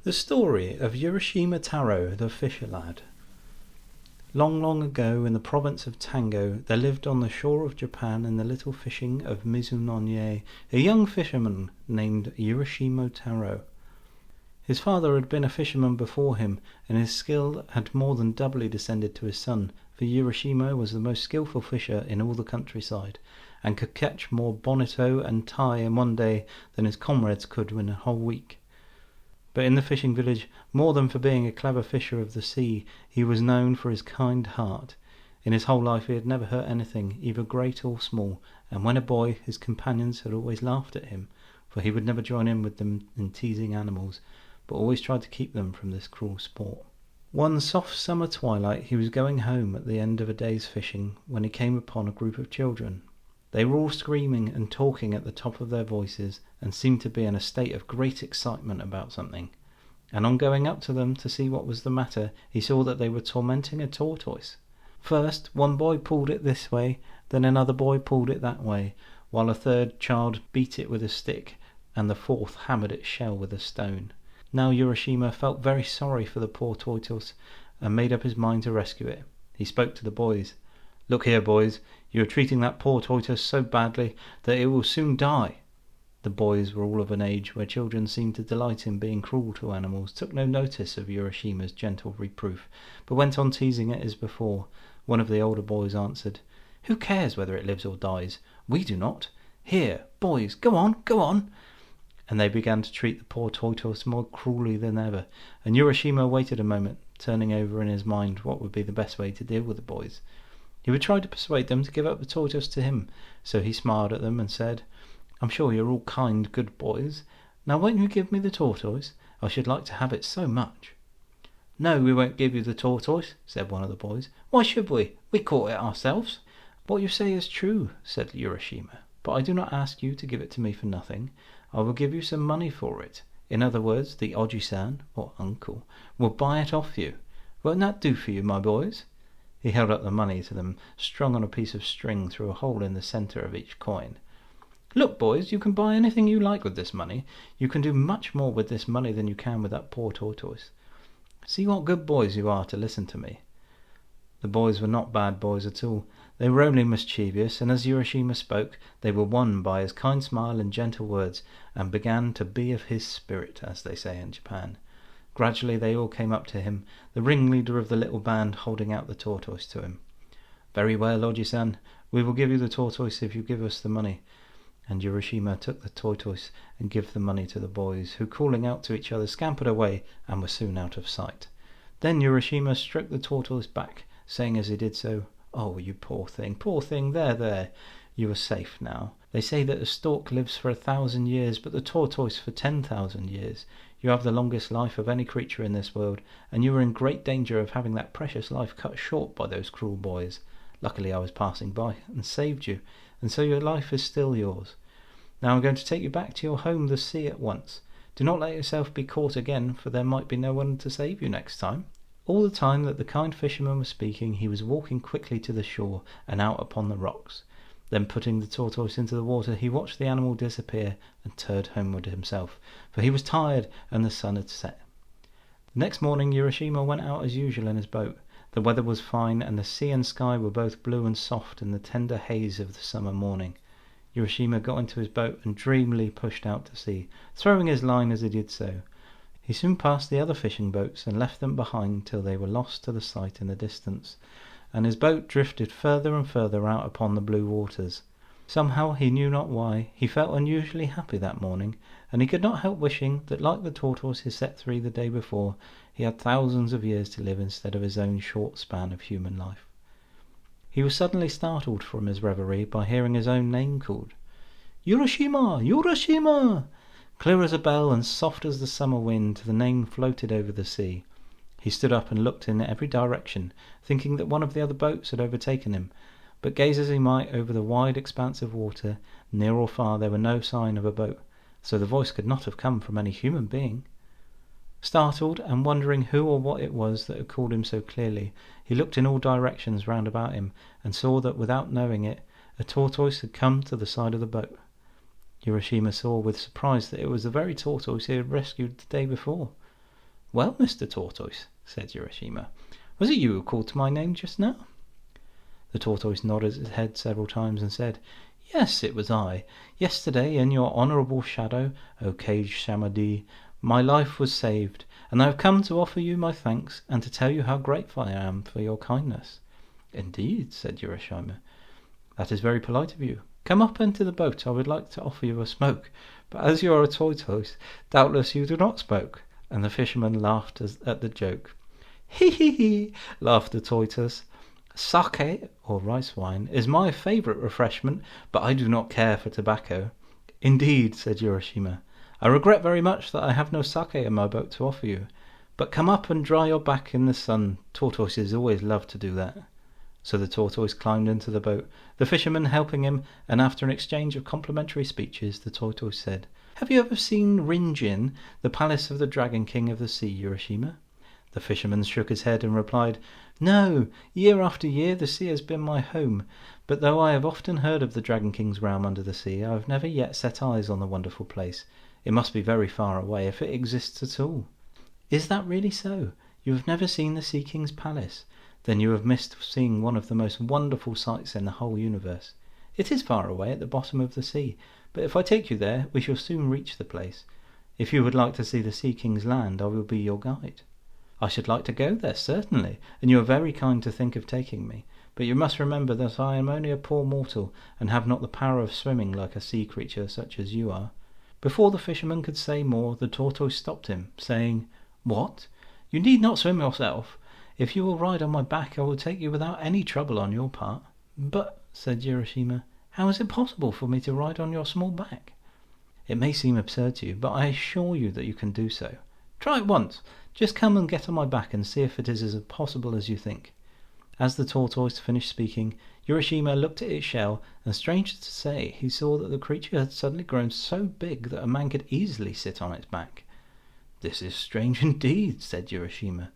The story of Urishima Taro, the fisher lad. Long, long ago, in the province of Tango, there lived on the shore of Japan in the little fishing of Mizunonye a young fisherman named Urishima Taro. His father had been a fisherman before him, and his skill had more than doubly descended to his son, for Urishima was the most skilful fisher in all the countryside, and could catch more bonito and tai in one day than his comrades could in a whole week. But in the fishing village, more than for being a clever fisher of the sea, he was known for his kind heart. In his whole life he had never hurt anything, either great or small, and when a boy his companions had always laughed at him, for he would never join in with them in teasing animals, but always tried to keep them from this cruel sport. One soft summer twilight he was going home at the end of a day's fishing when he came upon a group of children. They were all screaming and talking at the top of their voices, and seemed to be in a state of great excitement about something. And on going up to them to see what was the matter, he saw that they were tormenting a tortoise. First, one boy pulled it this way, then another boy pulled it that way, while a third child beat it with a stick, and the fourth hammered its shell with a stone. Now Urishima felt very sorry for the poor tortoise, and made up his mind to rescue it. He spoke to the boys. "Look here, boys, you are treating that poor tortoise so badly that it will soon die." The boys were all of an age where children seemed to delight in being cruel to animals, took no notice of Urishima's gentle reproof, but went on teasing it as before. One of the older boys answered, "Who cares whether it lives or dies? We do not. Here, boys, go on, go on." And they began to treat the poor tortoise more cruelly than ever, and Urishima waited a moment, turning over in his mind what would be the best way to deal with the boys. He would try to persuade them to give up the tortoise to him, so he smiled at them and said, "I'm sure you're all kind, good boys. Now won't you give me the tortoise? I should like to have it so much." "No, we won't give you the tortoise," said one of the boys. "Why should we? We caught it ourselves." "What you say is true," said Urishima, "but I do not ask you to give it to me for nothing. I will give you some money for it. In other words, the Oji-san, or uncle, will buy it off you. Won't that do for you, my boys?" He held up the money to them, strung on a piece of string through a hole in the centre of each coin. "Look, boys, you can buy anything you like with this money. You can do much more with this money than you can with that poor tortoise. See what good boys you are to listen to me." The boys were not bad boys at all. They were only mischievous, and as Urishima spoke, they were won by his kind smile and gentle words, and began to be of his spirit, as they say in Japan. Gradually they all came up to him, the ringleader of the little band holding out the tortoise to him. "Very well, Oji-san, we will give you the tortoise if you give us the money." And Urishima took the tortoise and gave the money to the boys, who, calling out to each other, scampered away and were soon out of sight. Then Urishima stroked the tortoise back, saying as he did so, "Oh, you poor thing, there, you are safe now. They say that the stork lives for 1,000 years, but the tortoise for 10,000 years. You have the longest life of any creature in this world, and you were in great danger of having that precious life cut short by those cruel boys. Luckily I was passing by and saved you, and so your life is still yours. Now I'm going to take you back to your home, the sea, at once. Do not let yourself be caught again, for there might be no one to save you next time." All the time that the kind fisherman was speaking, he was walking quickly to the shore and out upon the rocks. Then putting the tortoise into the water, he watched the animal disappear and turned homeward himself, for he was tired and the sun had set. The next morning Urishima went out as usual in his boat. The weather was fine, and the sea and sky were both blue and soft in the tender haze of the summer morning. Urishima got into his boat and dreamily pushed out to sea, throwing his line as he did so. He soon passed the other fishing boats and left them behind till they were lost to the sight in the distance, and his boat drifted further and further out upon the blue waters. Somehow, he knew not why, he felt unusually happy that morning, and he could not help wishing that, like the tortoise he set free the day before, he had thousands of years to live instead of his own short span of human life. He was suddenly startled from his reverie by hearing his own name called. "Urishima! Urishima!" Clear as a bell and soft as the summer wind, the name floated over the sea. He stood up and looked in every direction, thinking that one of the other boats had overtaken him, but gaze as he might over the wide expanse of water, near or far there were no sign of a boat, so the voice could not have come from any human being. Startled, and wondering who or what it was that had called him so clearly, he looked in all directions round about him, and saw that, without knowing it, a tortoise had come to the side of the boat. Urishima saw with surprise that it was the very tortoise he had rescued the day before. "Well, Mr. Tortoise," said Urashima, "was it you who called to my name just now?" The tortoise nodded his head several times and said, "Yes, it was I. Yesterday, in your honourable shadow, O Cage Shamadhi, my life was saved, and I have come to offer you my thanks and to tell you how grateful I am for your kindness." "Indeed," said Urashima, "that is very polite of you. Come up into the boat. I would like to offer you a smoke, but as you are a tortoise, doubtless you do not smoke." And the fisherman laughed at the joke. "He, he, he," laughed the tortoise. "Sake, or rice wine, is my favourite refreshment, but I do not care for tobacco." "Indeed," said Urashima, "I regret very much that I have no sake in my boat to offer you, but come up and dry your back in the sun. Tortoises always love to do that." So the tortoise climbed into the boat, the fisherman helping him, and after an exchange of complimentary speeches, the tortoise said, "Have you ever seen Rinjin, the palace of the Dragon King of the Sea, Urashima?" The fisherman shook his head and replied, "No, year after year the sea has been my home, but though I have often heard of the Dragon King's realm under the sea, I have never yet set eyes on the wonderful place. It must be very far away, if it exists at all." "Is that really so? You have never seen the Sea King's palace? Then you have missed seeing one of the most wonderful sights in the whole universe. It is far away at the bottom of the sea, but if I take you there, we shall soon reach the place. If you would like to see the Sea King's land, I will be your guide." "I should like to go there, certainly, and you are very kind to think of taking me. But you must remember that I am only a poor mortal, and have not the power of swimming like a sea creature such as you are." Before the fisherman could say more, the tortoise stopped him, saying, "What? You need not swim yourself. If you will ride on my back, I will take you without any trouble on your part." "But," said Urashima, "how is it possible for me to ride on your small back?" "It may seem absurd to you, but I assure you that you can do so. Try it once. Just come and get on my back and see if it is as possible as you think." As the tortoise finished speaking, Urashima looked at its shell, and strange to say, he saw that the creature had suddenly grown so big that a man could easily sit on its back. "This is strange indeed," said Urashima.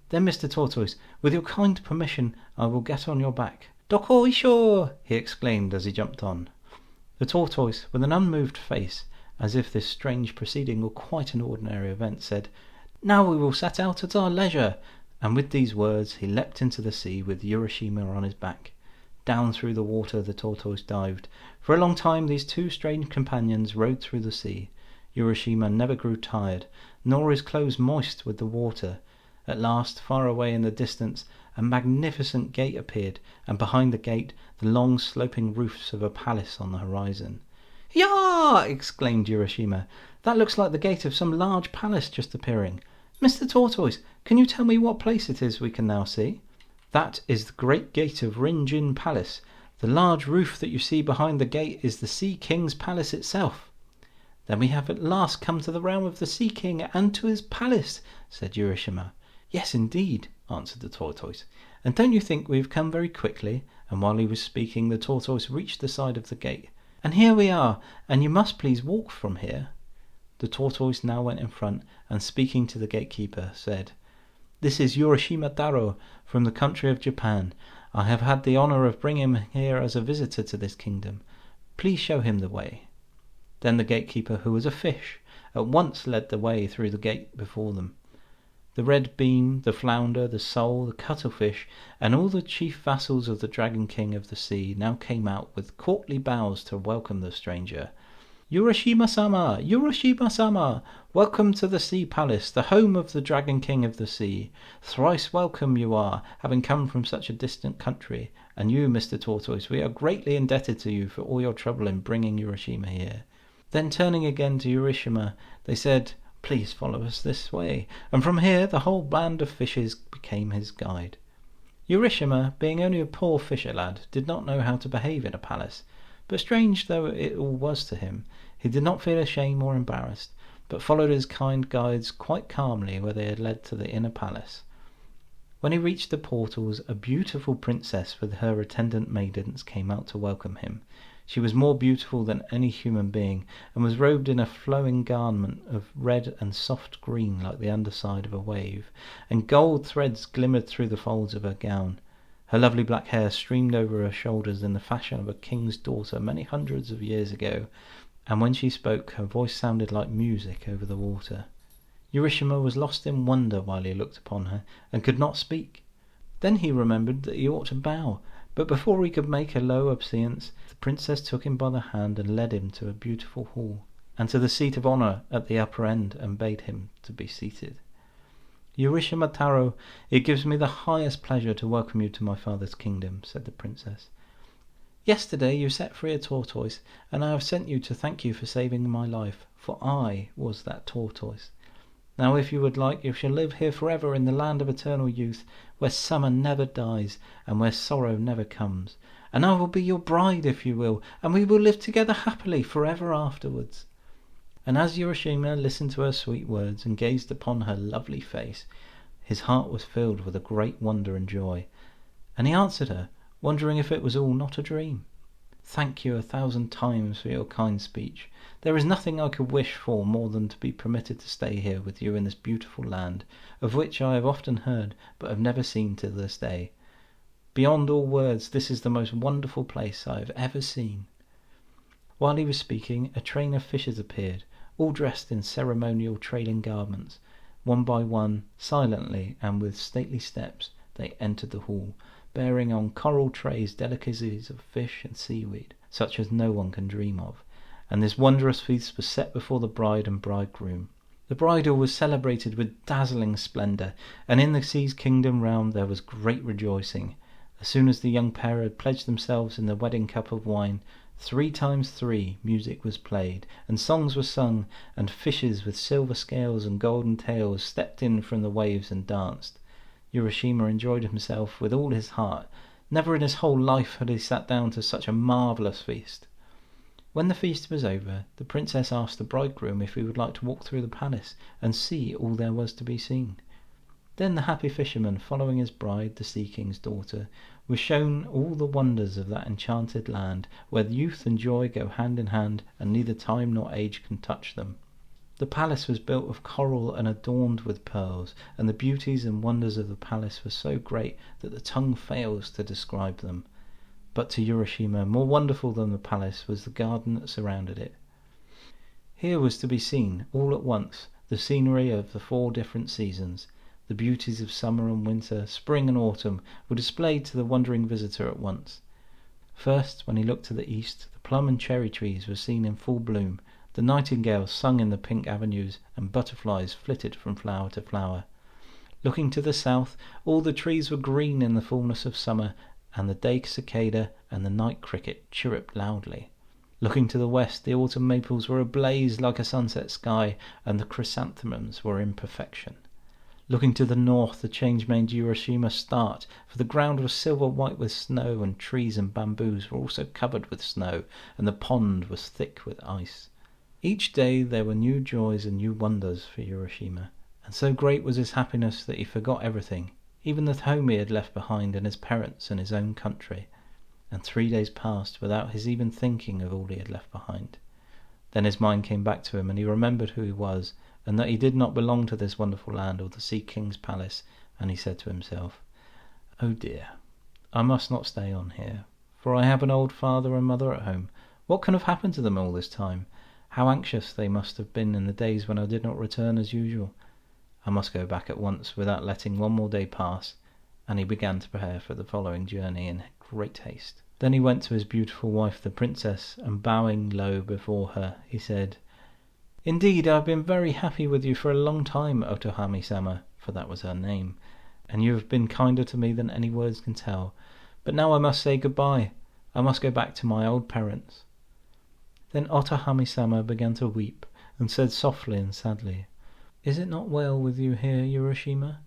"Then, Mr. Tortoise, with your kind permission, I will get on your back." "Doko isho!" he exclaimed as he jumped on. The tortoise, with an unmoved face, as if this strange proceeding were quite an ordinary event, said, "Now we will set out at our leisure." And with these words he leapt into the sea with Urashima on his back. Down through the water the tortoise dived. For a long time these two strange companions rowed through the sea. Urashima never grew tired, nor his clothes moist with the water. At last, far away in the distance, a magnificent gate appeared, and behind the gate the long sloping roofs of a palace on the horizon. "Yah!" exclaimed Urashima. "That looks like the gate of some large palace just appearing. Mr. Tortoise, can you tell me what place it is we can now see?" "That is the great gate of Rinjin Palace. The large roof that you see behind the gate is the Sea King's palace itself." "Then we have at last come to the realm of the Sea King and to his palace," said Urashima. "Yes, indeed," answered the tortoise. "And don't you think we have come very quickly?" And while he was speaking, the tortoise reached the side of the gate. "And here we are, and you must please walk from here." The tortoise now went in front, and speaking to the gatekeeper, said, "This is Urishima Taro, from the country of Japan. I have had the honour of bringing him here as a visitor to this kingdom. Please show him the way." Then the gatekeeper, who was a fish, at once led the way through the gate before them. The red bean, the flounder, the sole, the cuttlefish, and all the chief vassals of the Dragon King of the Sea now came out with courtly bows to welcome the stranger. "Urashima-sama! Urashima-sama! Welcome to the Sea Palace, the home of the Dragon King of the Sea. Thrice welcome you are, having come from such a distant country. And you, Mr. Tortoise, we are greatly indebted to you for all your trouble in bringing Urashima here." Then turning again to Urishima, they said, "Please follow us this way." And from here the whole band of fishes became his guide. Urishima, being only a poor fisher lad, did not know how to behave in a palace. But strange though it all was to him, he did not feel ashamed or embarrassed, but followed his kind guides quite calmly where they had led to the inner palace. When he reached the portals, a beautiful princess with her attendant maidens came out to welcome him. She was more beautiful than any human being, and was robed in a flowing garment of red and soft green like the underside of a wave, and gold threads glimmered through the folds of her gown. Her lovely black hair streamed over her shoulders in the fashion of a king's daughter many hundreds of years ago, and when she spoke her voice sounded like music over the water. Urishima was lost in wonder while he looked upon her, and could not speak. Then he remembered that he ought to bow, but before he could make a low obeisance, the princess took him by the hand and led him to a beautiful hall, and to the seat of honour at the upper end, and bade him to be seated. "Urishima Taro, it gives me the highest pleasure to welcome you to my father's kingdom," said the princess. "Yesterday you set free a tortoise, and I have sent you to thank you for saving my life, for I was that tortoise. Now if you would like, you shall live here forever in the land of eternal youth, where summer never dies, and where sorrow never comes. And I will be your bride if you will, and we will live together happily forever afterwards." And as Urashima listened to her sweet words, and gazed upon her lovely face, his heart was filled with a great wonder and joy, and he answered her, wondering if it was all not a dream. "Thank you 1,000 times for your kind speech. There is nothing I could wish for more than to be permitted to stay here with you in this beautiful land, of which I have often heard, but have never seen till this day. Beyond all words, this is the most wonderful place I have ever seen." While he was speaking, a train of fishes appeared, all dressed in ceremonial trailing garments. One by one, silently and with stately steps, they entered the hall, bearing on coral trays delicacies of fish and seaweed, such as no one can dream of, and this wondrous feast was set before the bride and bridegroom. The bridal was celebrated with dazzling splendour, and in the sea's kingdom round there was great rejoicing. As soon as the young pair had pledged themselves in the wedding cup of wine, 3 times 3 music was played, and songs were sung, and fishes with silver scales and golden tails stepped in from the waves and danced. Urashima enjoyed himself with all his heart. Never in his whole life had he sat down to such a marvellous feast. When the feast was over, the princess asked the bridegroom if he would like to walk through the palace and see all there was to be seen. Then the happy fisherman, following his bride, the Sea King's daughter, was shown all the wonders of that enchanted land, where youth and joy go hand in hand, and neither time nor age can touch them. The palace was built of coral and adorned with pearls, and the beauties and wonders of the palace were so great that the tongue fails to describe them. But to Urashima, more wonderful than the palace was the garden that surrounded it. Here was to be seen, all at once, the scenery of the 4 different seasons. The beauties of summer and winter, spring and autumn, were displayed to the wondering visitor at once. First, when he looked to the east, the plum and cherry trees were seen in full bloom. The nightingales sung in the pink avenues, and butterflies flitted from flower to flower. Looking to the south, all the trees were green in the fullness of summer, and the day cicada and the night cricket chirruped loudly. Looking to the west, the autumn maples were ablaze like a sunset sky, and the chrysanthemums were in perfection. Looking to the north, the change made Urashima start, for the ground was silver white with snow, and trees and bamboos were also covered with snow, and the pond was thick with ice. Each day there were new joys and new wonders for Urashima, and so great was his happiness that he forgot everything, even the home he had left behind, and his parents and his own country. And 3 days passed without his even thinking of all he had left behind. Then his mind came back to him, and he remembered who he was, and that he did not belong to this wonderful land or the Sea King's palace, and he said to himself, "Oh dear, I must not stay on here, for I have an old father and mother at home. What can have happened to them all this time? How anxious they must have been in the days when I did not return as usual. I must go back at once without letting one more day pass," and he began to prepare for the following journey in great haste. Then he went to his beautiful wife the princess, and bowing low before her, he said, "Indeed, I have been very happy with you for a long time, Otohami-sama," for that was her name, "and you have been kinder to me than any words can tell. But now I must say goodbye. I must go back to my old parents." Then Otohami-sama began to weep, and said softly and sadly, "Is it not well with you here, Urashima,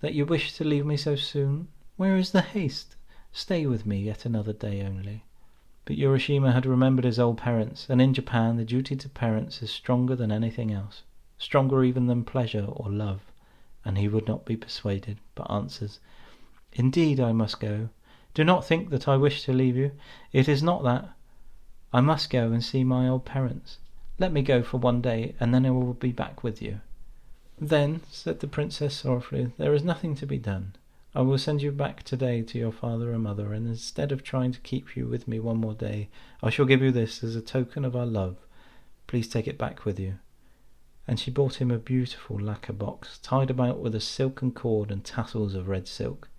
that you wish to leave me so soon? Where is the haste? Stay with me yet another day only." But Urashima had remembered his old parents, and in Japan the duty to parents is stronger than anything else, stronger even than pleasure or love, and he would not be persuaded, but answers, "Indeed I must go. Do not think that I wish to leave you. It is not that. I must go and see my old parents. Let me go for 1 day, and then I will be back with you." "Then," said the princess sorrowfully, "there is nothing to be done. I will send you back today to your father and mother, and instead of trying to keep you with me 1 more day, I shall give you this as a token of our love. Please take it back with you." and she brought him a beautiful lacquer box, tied about with a silken cord and tassels of red silk.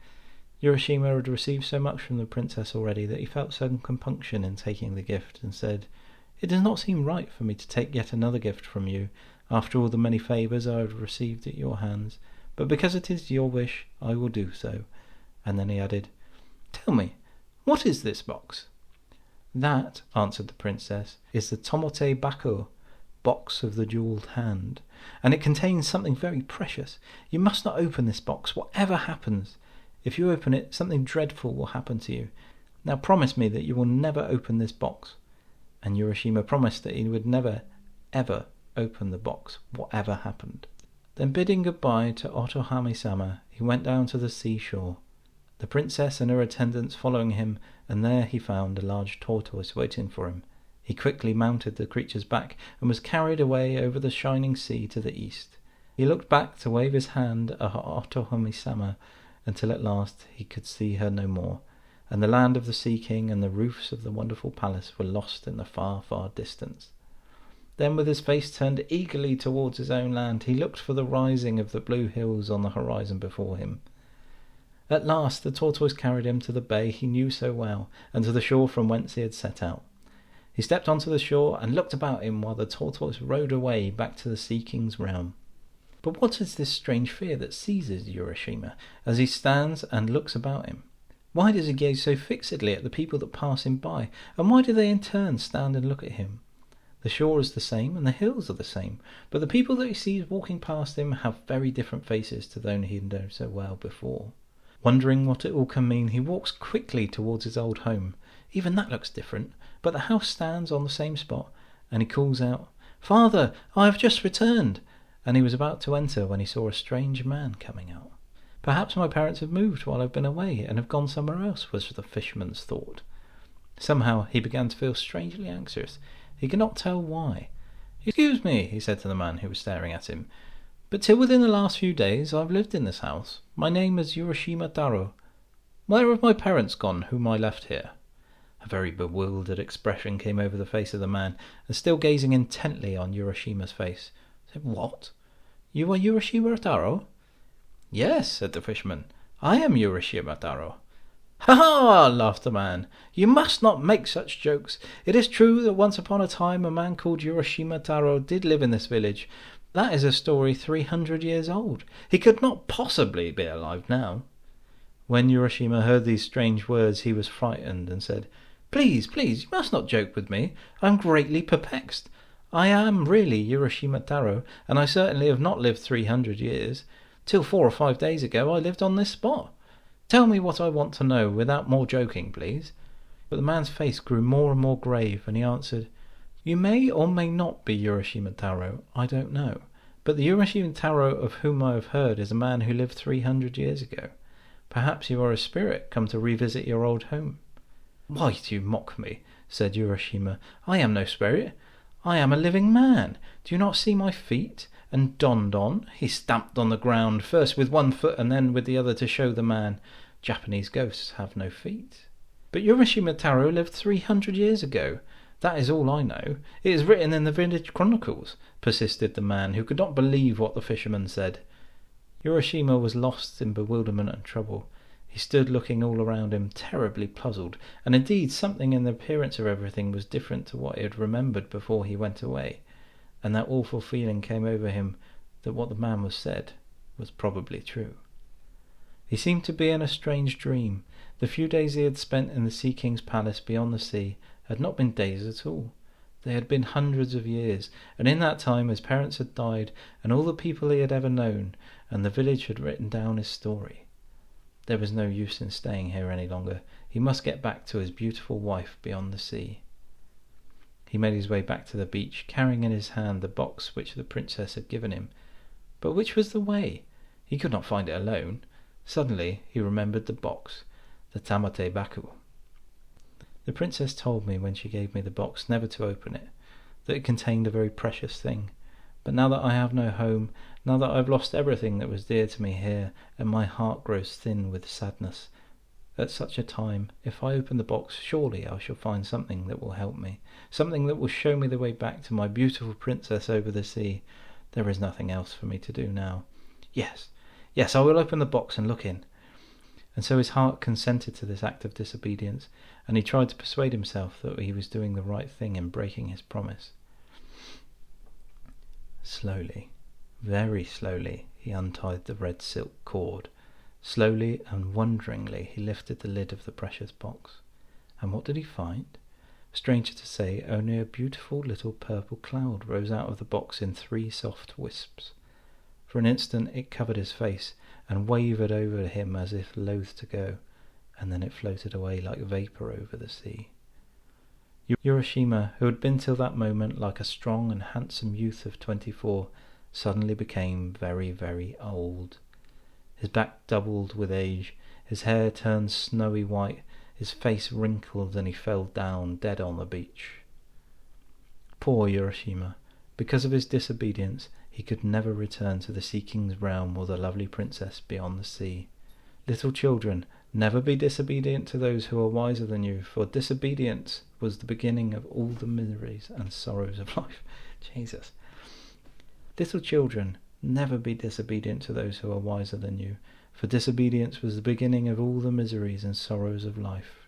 Urashima had received so much from the princess already that he felt some compunction in taking the gift, and said, "It does not seem right for me to take yet another gift from you, after all the many favours I have received at your hands, but because it is your wish, I will do so." And then he added, "Tell me, what is this box?" "That," answered the princess, "is the Tomote Bako, box of the jewelled hand, and it contains something very precious. You must not open this box, whatever happens. If you open it, something dreadful will happen to you. Now promise me that you will never open this box." And Urashima promised that he would never, ever open the box, whatever happened. Then bidding goodbye to Otohime-sama, he went down to the seashore, the princess and her attendants following him, and there he found a large tortoise waiting for him. He quickly mounted the creature's back and was carried away over the shining sea to the east. He looked back to wave his hand at Otohime-sama until at last he could see her no more, and the land of the Sea King and the roofs of the wonderful palace were lost in the far, far distance. Then, with his face turned eagerly towards his own land, he looked for the rising of the blue hills on the horizon before him. At last the tortoise carried him to the bay he knew so well, and to the shore from whence he had set out. He stepped onto the shore and looked about him while the tortoise rowed away back to the Sea King's realm. But what is this strange fear that seizes Urashima as he stands and looks about him? Why does he gaze so fixedly at the people that pass him by, and why do they in turn stand and look at him? The shore is the same, and the hills are the same, but the people that he sees walking past him have very different faces to those he had known so well before. Wondering what it all can mean, he walks quickly towards his old home. Even that looks different, but the house stands on the same spot, and he calls out, "Father, I have just returned!" And he was about to enter when he saw a strange man coming out. "Perhaps my parents have moved while I've been away, and have gone somewhere else," was the fisherman's thought. Somehow he began to feel strangely anxious. He could not tell why. "Excuse me," he said to the man who was staring at him, "but till within the last few days I've lived in this house. My name is Urishima Taro. Where have my parents gone whom I left here?" A very bewildered expression came over the face of the man, and still gazing intently on Urashima's face, said, "What? You are Urishima Taro?" "Yes," said the fisherman, "I am Urishima Taro." "Ha ha!" laughed the man. "You must not make such jokes. It is true that once upon a time a man called Urishima Taro did live in this village. That is a story 300 years old. He could not possibly be alive now." When Urashima heard these strange words, he was frightened and said, Please, you must not joke with me. I am greatly perplexed. I am really Urashima Taro, and I certainly have not lived 300 years. Till 4 or 5 days ago I lived on this spot. Tell me what I want to know, without more joking, please." But the man's face grew more and more grave, and he answered, "You may or may not be Urashima Taro, I don't know. But the Urashima Taro of whom I have heard is a man who lived 300 years ago. Perhaps you are a spirit come to revisit your old home." "Why do you mock me?" said Urashima. "I am no spirit. I am a living man. Do you not see my feet? And Don," he stamped on the ground, first with one foot and then with the other to show the man, "Japanese ghosts have no feet." "But Urashima Taro lived 300 years ago. That is all I know. It is written in the village chronicles," persisted the man, who could not believe what the fisherman said. Urashima was lost in bewilderment and trouble. He stood looking all around him, terribly puzzled, and indeed something in the appearance of everything was different to what he had remembered before he went away, and that awful feeling came over him that what the man was said was probably true. He seemed to be in a strange dream. The few days he had spent in the Sea King's palace beyond the sea had not been days at all. They had been hundreds of years, and in that time his parents had died, and all the people he had ever known, and the village had written down his story. There was no use in staying here any longer. He must get back to his beautiful wife beyond the sea. He made his way back to the beach, carrying in his hand the box which the princess had given him. But which was the way? He could not find it alone. Suddenly he remembered the box, the Tamate Baku. The princess told me when she gave me the box never to open it, that it contained a very precious thing. But now that I have no home, now that I have lost everything that was dear to me here, and my heart grows thin with sadness, at such a time, if I open the box, surely I shall find something that will help me, something that will show me the way back to my beautiful princess over the sea, There is nothing else for me to do now. Yes, I will open the box and look in. And so his heart consented to this act of disobedience, and he tried to persuade himself that he was doing the right thing in breaking his promise. Slowly, very slowly, he untied the red silk cord. Slowly and wonderingly he lifted the lid of the precious box. And what did he find? Stranger to say, only a beautiful little purple cloud rose out of the box in 3 soft wisps. For an instant it covered his face and wavered over him as if loath to go, and then it floated away like vapour over the sea. Urishima, who had been till that moment like a strong and handsome youth of 24, suddenly became very, very old. His back doubled with age, his hair turned snowy white, his face wrinkled, and he fell down dead on the beach. Poor Urishima! Because of his disobedience, he could never return to the Sea King's realm or the lovely princess beyond the sea. Little children, never be disobedient to those who are wiser than you, for disobedience was the beginning of all the miseries and sorrows of life. Jesus. Little children, never be disobedient to those who are wiser than you, for disobedience was the beginning of all the miseries and sorrows of life.